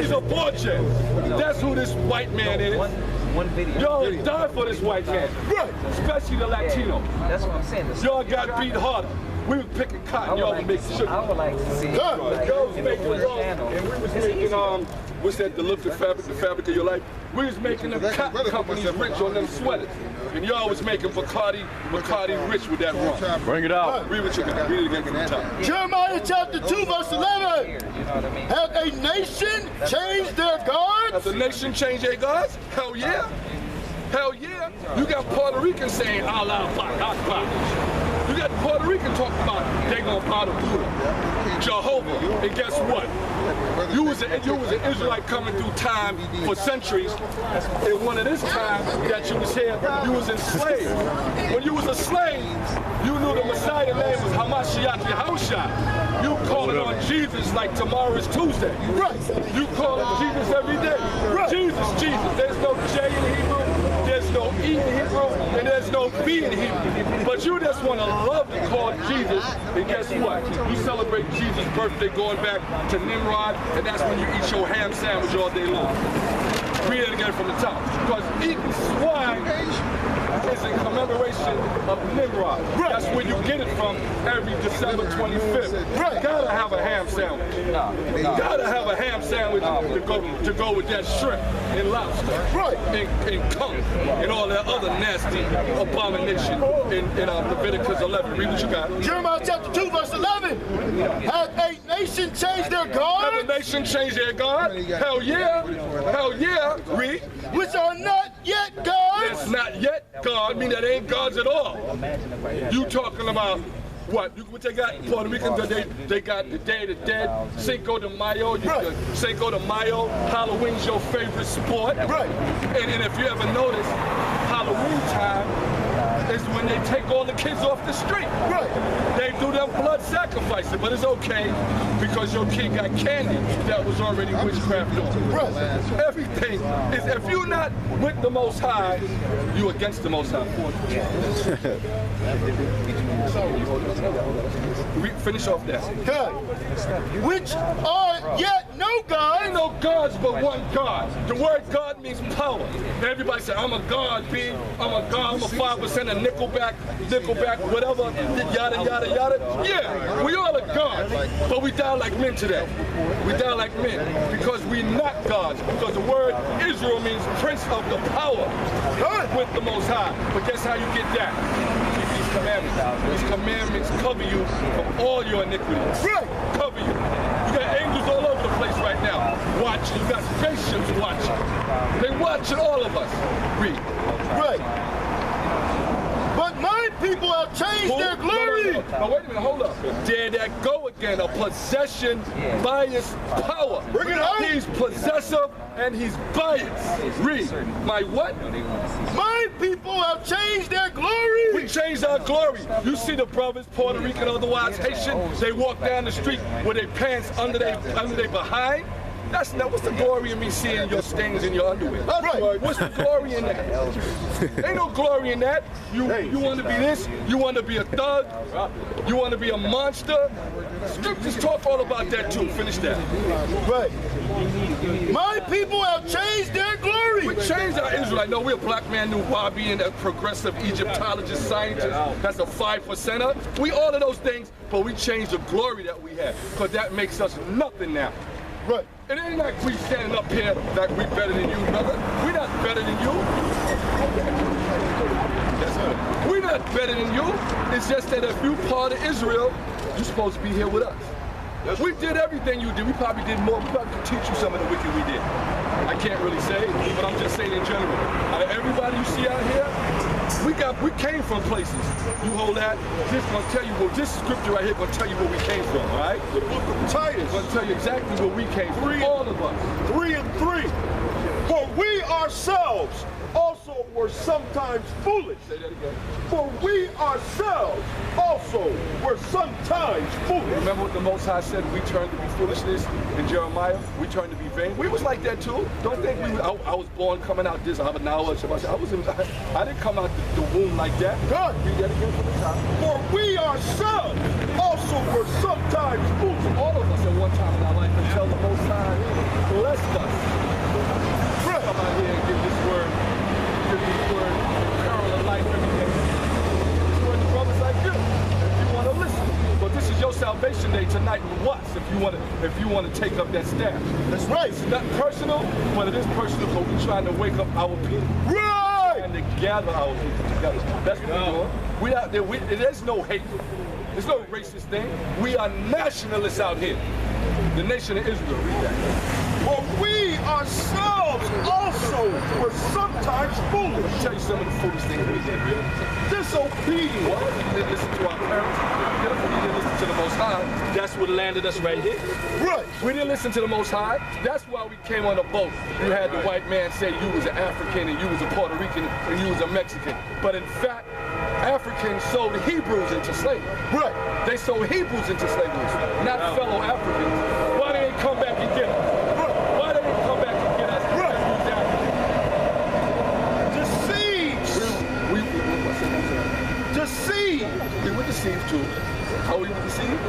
He's a fortune. That's who this white man is. One video. Y'all died for this white man. Right. Especially the Latino. That's what I'm saying. Y'all got beat harder. We was picking cotton, y'all were making sugar. I would like to see Y'all was making and we was making what's that, the fabric of your life? We was making them cotton companies rich on them sweaters. And y'all was making Bacardi rich with that rum. Bring it out. Read what you got. Read it again from the top. Jeremiah chapter 2 verse 11. Have a nation changed their gods? Has the nation changed their gods? Hell yeah. Hell yeah. You got Puerto Ricans saying Allah Akbar. You got Puerto Rican talking about they gonna bow to Buddha, Jehovah, and guess what? You was an Israelite coming through time for centuries, and one of this time that you was here, you was enslaved. When you was a slave, you knew the Messiah name was Hamashiach Yahushua. You calling on Jesus like tomorrow is Tuesday. Right. You call on Jesus every day. Right. Jesus, Jesus. There's no J in Hebrew, there's no E in Hebrew, and there's no B in Hebrew. But you just want to love to call Jesus, and guess what? You celebrate Jesus' birthday going back to Nimrod, and that's when you eat your ham sandwich all day long. Read it again from the top. Because eating swine is in commemoration of Nimrod. Right. That's where you get it from every December 25th. Right. Gotta have a ham sandwich. Gotta have a ham sandwich to go with that shrimp and lobster. Right. And conch and all that other nasty abomination in Leviticus 11. Read what you got. Jeremiah chapter 2 verse 11. Have a nation changed their God? Have a nation changed their God? Hell yeah. Hell yeah. Read. Which are not yet gods? That's not yet God, mean that ain't gods at all. You talking about what? What they got in Puerto Rican? They got the Day of the Dead, Cinco de Mayo. Cinco de Mayo, Halloween's your favorite sport. Right. And if you ever notice, Halloween time is when they take all the kids off the street. Right. They do them blood sacrificing, but it's okay because your kid got candy that was already witchcraft on. Right. Everything is, if you're not with the Most High, you against the Most High. Finish off that. Good. Which are yet no gods. Ain't no gods but one God. The word God means power. And everybody say, I'm a God, B. I'm a God. I'm a 5% of Nickelback, whatever, yada, yada, yada. Yeah, we all are gods, but we die like men today. We die like men because we're not gods. Because the word Israel means prince of the power with the Most High. But guess how you get that? These commandments. These commandments cover you from all your iniquities. Right. Cover you. You got angels all over the place right now watching. You got spaceships watching. They watching all of us. Read. Right. But my people have changed their glory. No, wait a minute, hold up. There that go again, a possession, bias, power. Bring it out. He's possessive and he's biased. Read. My what? My people have changed their glory. We changed our glory. You see the brothers, Puerto Rican, otherwise Haitian, they walk down the street with their pants under their behind. That's not, what's the glory in me seeing your stains in your underwear? Right. What's the glory in that? Ain't no glory in that. You want to be this, you want to be a thug, you want to be a monster. Scriptures talk all about that too. Finish that. Right. My people have changed their glory. We changed our Israelite. No, we're a black man, new Bobby, and a progressive Egyptologist, scientist. That's a 5%er. We all of those things, but we changed the glory that we have because that makes us nothing now. Right. It ain't like we standing up here like we better than you, brother. We're not better than you. We're not better than you. It's just that if you're part of Israel, you're supposed to be here with us. We did everything you did. We probably did more. We probably could teach you some of the wicked we did. I can't really say, but I'm just saying in general. Out of everybody you see out here, we came from places. You hold that. This gonna tell you this scripture right here gonna tell you where we came from, all right? The book of Titus gonna tell you exactly where we came from. All of us. 3 and 3. For we ourselves also were sometimes foolish. Say that again. For we ourselves also were sometimes foolish. Remember what the Most High said? We turned to be foolishness in Jeremiah. We turned to be vain. We was like that too. Don't think I was born coming out this. I didn't come out the womb like that. God. Read that again from the top. For we ourselves also were sometimes foolish. All of us at one time in our life until the Most High blessed us. if you want to take up that staff. That's right. It's not personal, but it is personal. So we're trying to wake up our people. Right. And to gather our people together. That's what we're doing. We out there. There's no hate. There's no racist thing. We are nationalists out here. The nation of Israel. Read that. But we ourselves also were sometimes foolish. Let me tell you some of the foolish things we did. Disobedient. Well, we didn't listen to our parents. We didn't listen to the Most High. That's what landed us right here. Right. We didn't listen to the Most High. That's why we came on a boat. You had the white man say you was an African and you was a Puerto Rican and you was a Mexican. But in fact, Africans sold Hebrews into slavery. Right. They sold Hebrews into slavery, not fellow Africans. Why they ain't come back and get us? Why they didn't come back and get us? Deceived. We were deceived too. How we were deceived?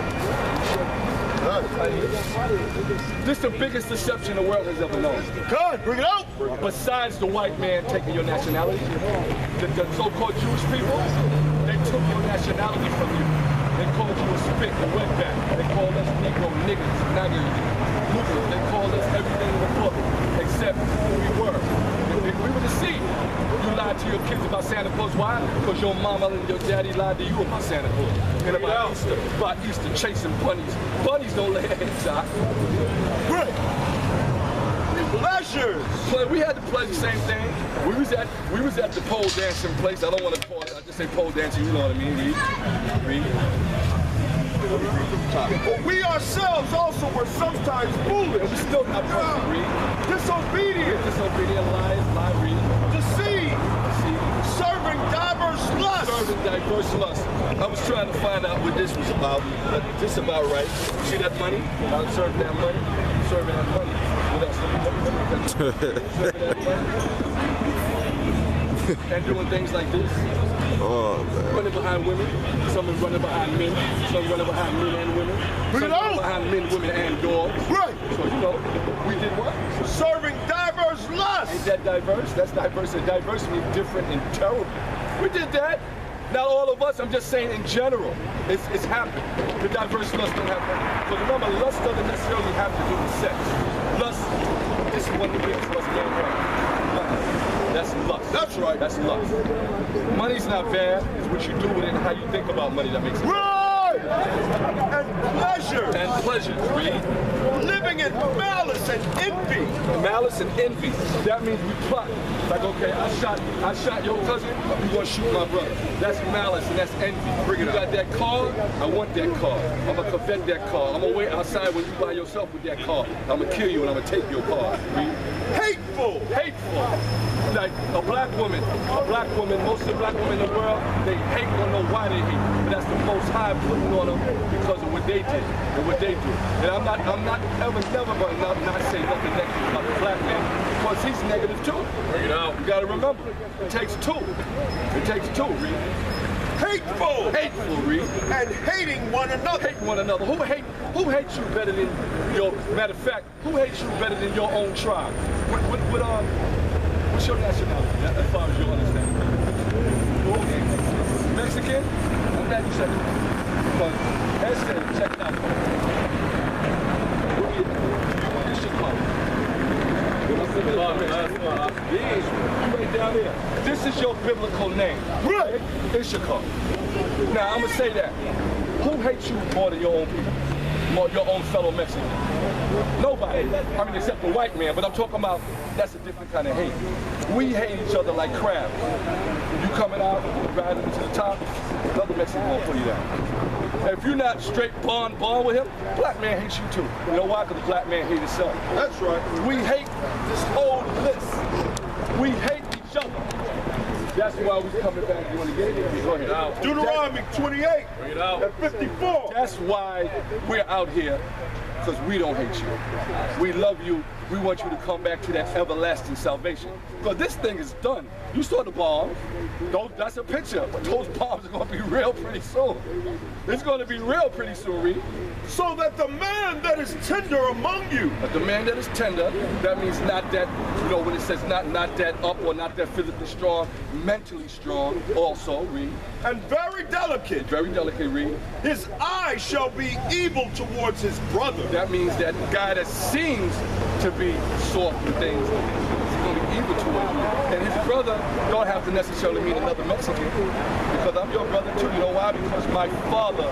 This is the biggest deception the world has ever known. God, bring it out. Besides the white man taking your nationality, the so-called Jewish people, they took your nationality from you. They called you a spit, a wetback. They called us Negro, niggas, naggers, lookers. They called us everything in the book except who we were. We were deceived. You lied to your kids about Santa Claus. Why? Because your mama and your daddy lied to you about Santa Claus. And about Easter chasing bunnies. Bunnies don't lay eggs out. Right. Pleasures. We had the pleasure, same thing. We was at the pole dancing place. I don't want to call it. I just say pole dancing. You know what I mean? Read. But we ourselves also were sometimes foolish. We still not perfect. Read. Disobedient. Lie, read. Deceived. Serving diverse lusts. Serving diverse lusts. I was trying to find out what this was about. This about right. See that money? I'm serving that money. Serving that money. What else? Serving that money. And doing things like this. Oh, man. Running behind women. Some is running behind men. Some running behind men and women. Some running behind men, women, and dogs. Right. So, you know, we did what? Serving diverse lusts. Ain't that diverse? That's diverse. And diverse means different and terrible. We did that. Not all of us, I'm just saying in general. It's happened. The diverse lust don't happen. Because remember, lust doesn't necessarily have to do with sex. Lust, this is one of the biggest lusts mankind. That's lust. That's right. That's lust. Money's not bad. It's what you do with it and how you think about money that makes it. Right. And pleasure. And pleasure. Read. Living in malice and envy. Malice and envy. That means we plot. Like, okay, I shot your cousin, you gonna shoot my brother. That's malice and that's envy. Bring it. You got that car, I want that car. I'm gonna covet that car. I'm gonna wait outside when you by yourself with that car. I'm gonna kill you and I'm gonna take your car. Read. Hateful. Like a black woman, most of the black women in the world, they hate, don't know why they hate. But that's the Most High putting on them because of what they did and what they do. And I'm not ever gonna not say nothing negative about the black man because he's negative too. Bring it out. You gotta remember, it takes two. It takes two, Reed. Hateful, Reed. And hating one another. Hate one another. Who hates you better than your, matter of fact, who hates you better than your own tribe? What's your nationality, as far as your understanding? Mexican? I'm glad you said it. But that's it. Check it out. You right down there. This is your biblical name. Right. Ishakar. Now, I'm going to say that. Who hates you more than your own people? More your own fellow Mexicans? Nobody. I mean, except the white man, but I'm talking about that's a different kind of hate. We hate each other like crabs. You coming out, riding to the top, another Mexican won't pull you down. If you're not straight born with him, black man hates you too. You know why? Because the black man hates himself. That's right. We hate this whole list. We hate each other. That's why we coming back. You want to get it? Go ahead. Deuteronomy 28 Bring it out. and 54. That's why we're out here, because we don't hate you. We love you we want you to come back to that everlasting salvation. Because this thing is done. You saw the bombs. That's a picture, but those bombs are going to be real pretty soon. It's going to be real pretty soon, Reed. So that the man that is tender among you. But the man that is tender, that means not that, you know, when it says not that up or not that physically strong, mentally strong also, Reed. And very delicate. Very delicate, Reed. His eye shall be evil towards his brother. That means that guy that seems to be soft and things, he's going to be evil towards you. And his brother don't have to necessarily mean another Mexican, because I'm your brother too. You know why? Because my father,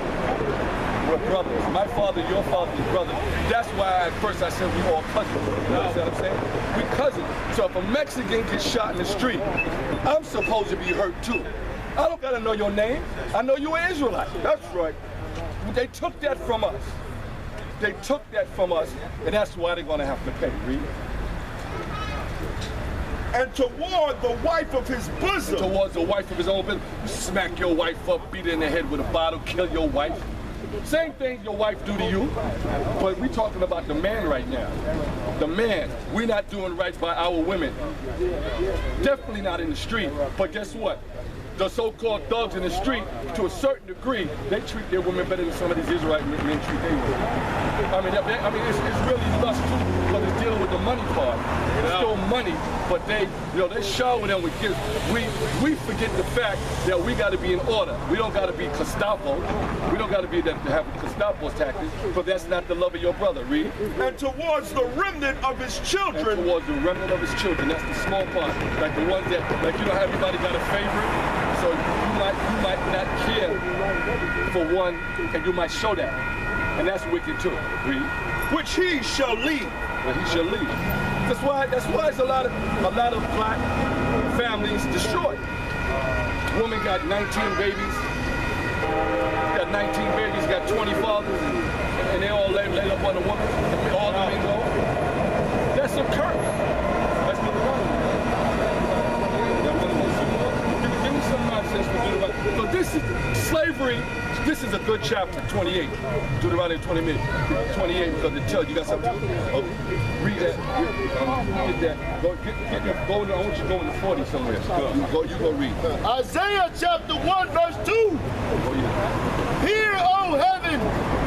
we're brothers. My father, your father is brother. That's why at first I said we all cousins. You understand what I'm saying? We cousins. So if a Mexican gets shot in the street, I'm supposed to be hurt too. I don't gotta know your name. I know you're an Israelite. That's right. They took that from us. They took that from us, and that's why they're gonna have to pay. Read. And toward the wife of his bosom. Towards the wife of his own business. Smack your wife up, beat her in the head with a bottle, kill your wife. Same thing your wife do to you, but we talking about the man right now. The man. We're not doing right by our women. Definitely not in the street, but guess what? The so-called thugs in the street, to a certain degree, they treat their women better than some of these Israelite men treat their women. I mean, it's really lust too, because it's dealing with the money part. It's still money, but they shower them with gifts. We forget the fact that we got to be in order. We don't got to be Gestapo. We don't got to be that to have Gestapo's tactics, but that's not the love of your brother. Read. And towards the remnant of his children. And towards the remnant of his children. That's the small part. Like the ones that, like, you know, everybody got a favorite. So you might not care for one, and you might show that. And that's wicked too. Read. Which he shall lead. Well, he shall lead. That's why it's a lot of black families destroyed. Woman got 19 babies. Got 19 babies, got 20 fathers, and they all laid up on the woman. All the men go. That's a curse. That's the problem. Give me some nonsense for Deuteronomy. So this is slavery. This is a good chapter, 28. Deuteronomy 28, because it tells you got something. Read that. Get that. Go I want you to go in the 40 somewhere. You go read. Isaiah chapter 1, verse 2. Oh, yeah. Hear, O heaven,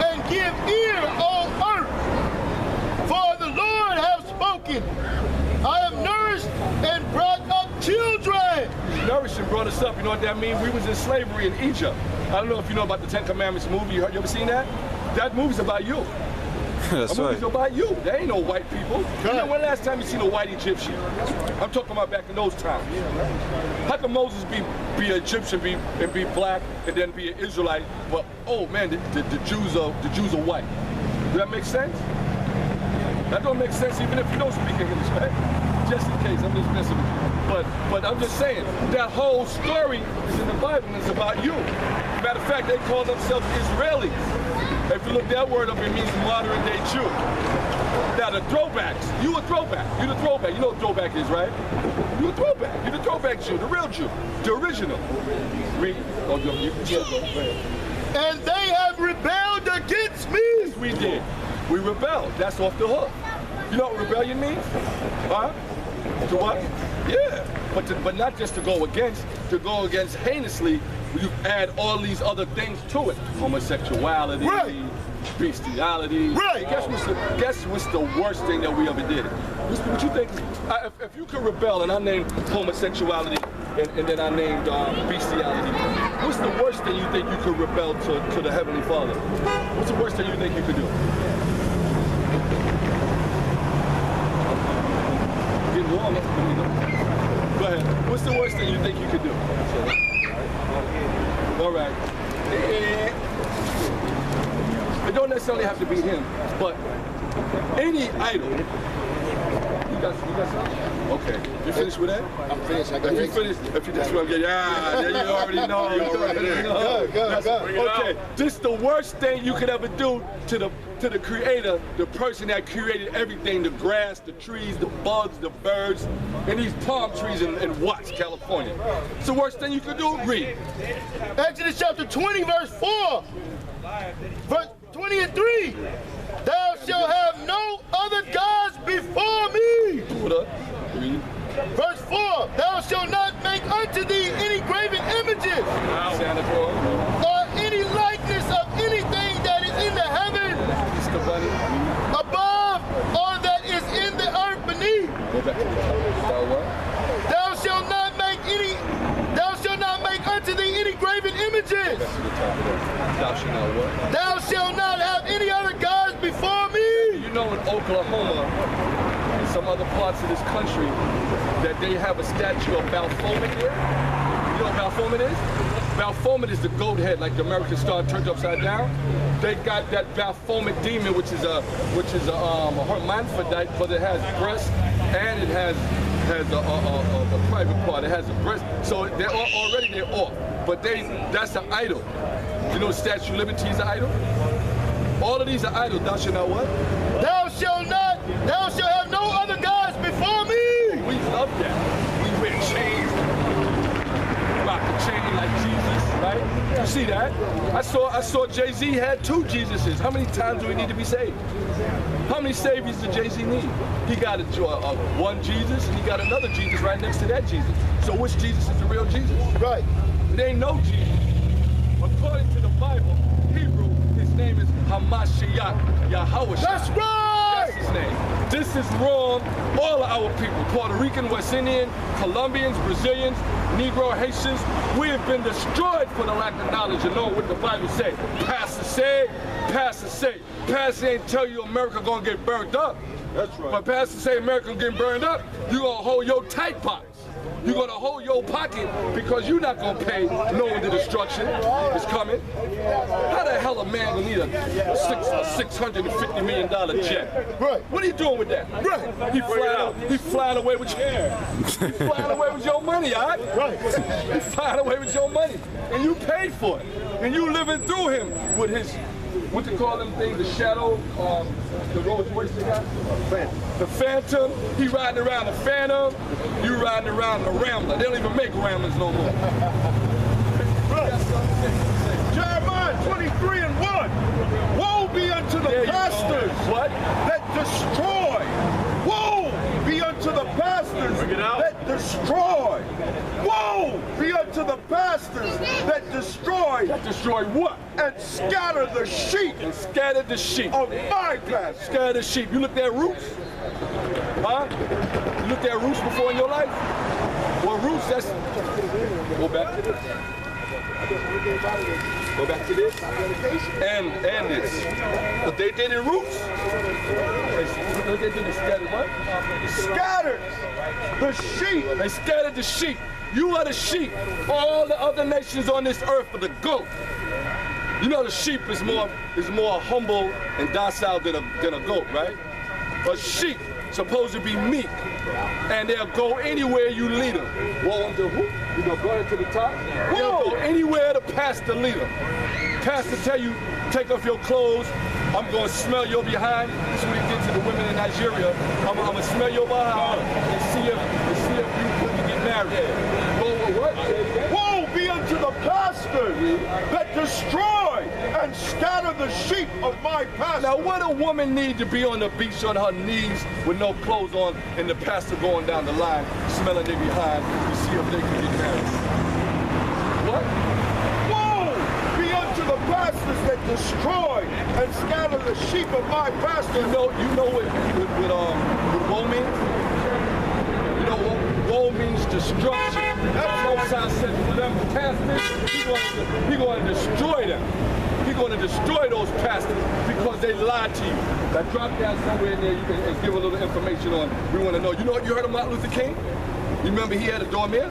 and give ear, O earth. For the Lord hath spoken. I have nourished and brought up children. Nourished and brought us up. You know what that means? We was in slavery in Egypt. I don't know if you know about the Ten Commandments movie. You ever seen that? That movie's about you. That's That movie's about you. There ain't no white people. You know when last time you seen a white Egyptian? I'm talking about back in those times. How can Moses be Egyptian and be black and then be an Israelite? But oh man, the Jews are white. Does that make sense? That don't make sense even if you don't speak English, right? Just in case, I'm just messing with you. But I'm just saying, that whole story is in the Bible and it's about you. Matter of fact, they call themselves Israelis. If you look that word up, it means modern day Jew. Now the throwbacks, you a throwback. You the throwback. You know what throwback is, right? You a throwback. You the throwback Jew, the real Jew, the original. Read. Oh, you can go ahead. And they have rebelled against me. Yes, we did. We rebelled. That's off the hook. You know what rebellion means? Huh? To what? Yeah. But not just to go against heinously, you add all these other things to it. Homosexuality, right. Bestiality. Right. Guess what's the worst thing that we ever did? What you think? If you could rebel and I named homosexuality and then I named bestiality, what's the worst thing you think you could rebel to the Heavenly Father? What's the worst thing you think you could do? Getting warm. Go ahead. What's the worst thing you think you could do? All right. It don't necessarily have to be him, but any idol. You got something? Okay. You finished with that? I'm finished. I got If you finished, yeah, you already know. You already know. Okay. This is the worst thing you could ever do to the creator, the person that created everything, the grass, the trees, the bugs, the birds, and these palm trees in Watts, California. It's the worst thing you could do? Read. Exodus chapter 20, verse 4. Verse 20 and 3. Thou shalt have no other gods before back to the top. Thaahwam. Thou shalt not make unto thee any graven images. Back to the top of that. Thou shalt not what? Thou shalt not have any other gods before me. You know in Oklahoma and some other parts of this country that they have a statue of Baphomet here? You know what Baphomet is? Baphomet is the goat head, like the American star turned upside down. They got that Baphomet demon, which is a hermaphrodite, but it has breasts and it has a private part. It has a breast, so they're already off. But that's an idol. You know, Statue of Liberty is an idol. All of these are idols. Thou shalt not what? Thou shalt have no other gods before me. We love that. We wear chains, rock the chain like Jesus, right? You see that? I saw Jay-Z had 2 Jesuses. How many times do we need to be saved? How many saviors did Jay-Z need? He got one Jesus and he got another Jesus right next to that Jesus. So which Jesus is the real Jesus? Right. They know Jesus. According to the Bible, Hebrew, his name is Masharah Yasharahla. That's right! That's his name. This is wrong. All of our people, Puerto Rican, West Indian, Colombians, Brazilians, Negro, Haitians, we have been destroyed for the lack of knowledge and knowing what the Bible say. Pastor say, Pastor say. Pastor ain't tell you America gonna get burned up. That's right. But Pastor say America getting burned up, you gonna hold your tight box. You're gonna hold your pocket because you're not gonna pay knowing the destruction is coming. How the hell a man gonna need a $650 million jet? Right. What are you doing with that? Right. He flying away with your money, all right? Right. He flying away with your money. And you paid for it. And you living through him with his, what they call them things, the shadow, the Rolls Royce they got? The Phantom. He riding around the Phantom. You riding around the Rambler. They don't even make Ramblers no more. Jeremiah 23:1. Woe be unto the pastors that destroy. Woe be unto the pastors that destroy. Woe be unto the pastors that destroy. That destroy what? And scatter the sheep. And scatter the sheep. Of my pastors. Scatter the sheep. You looked at roots? Huh? You looked at roots before in your life? Well, roots, that's... Go back to this. Go back to this. And this. But they did in roots. What they did, they scattered what? Scattered the sheep. They scattered the sheep. You are the sheep. All the other nations on this earth are the goat. You know the sheep is more humble and docile than a goat, right? A sheep supposed to be meek, and they'll go anywhere you lead them. Woe unto who? You gonna go ahead to the top? They'll go anywhere the pastor lead them. Pastor tell you, take off your clothes. I'm gonna smell your behind. This is what he did to the women in Nigeria. I'm gonna smell your behind and see if you can get married. What? Woe be unto the pastors that destroy and scatter the sheep of my pasture. Now, what a woman need to be on the beach on her knees with no clothes on and the pastor going down the line, smelling their behind to see if they can get married? What? Woe be unto the pastors that destroy and scatter the sheep of my pasture. You know what woe means? You know what woe means? Destruction. That's what I said to them pastors. He's going to destroy them. He's going to destroy those pastors because they lied to you. Now drop down somewhere in there and give a little information on. We want to know. You heard of Martin Luther King? You remember he had a dormier?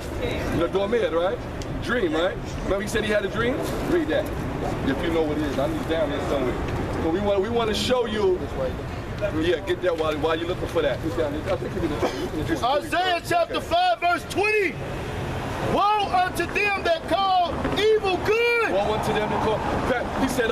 You know dormier, right? Dream, right? Remember he said he had a dream? Read that. If you know what it is. I need down there somewhere. But we want to show you. Yeah, get that while you're looking for that. I think you can Isaiah chapter 5, verse 20. Woe unto them that call evil good. Woe unto them that call. He said,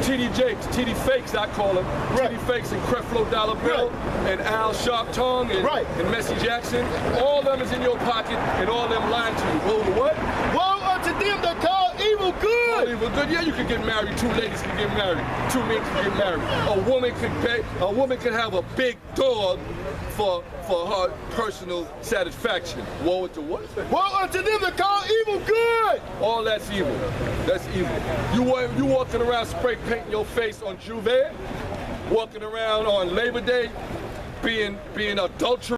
TD Jakes, TD Fakes, I call him. Right. TD Fakes and Creflo Dollar Bill and Al Sharp Tongue and Messi Jackson. All of them is in your pocket and all of them lying to you. Woe to what? Woe unto them that call evil good. Call evil good. Yeah, you can get married. 2 ladies can get married. 2 men can get married. A woman can have a big dog for her personal satisfaction. Woe to what? Woe unto them that call evil good. All that's evil. That's evil. You walking around spray painting your face on Juve, walking around on Labor Day, being adulterous.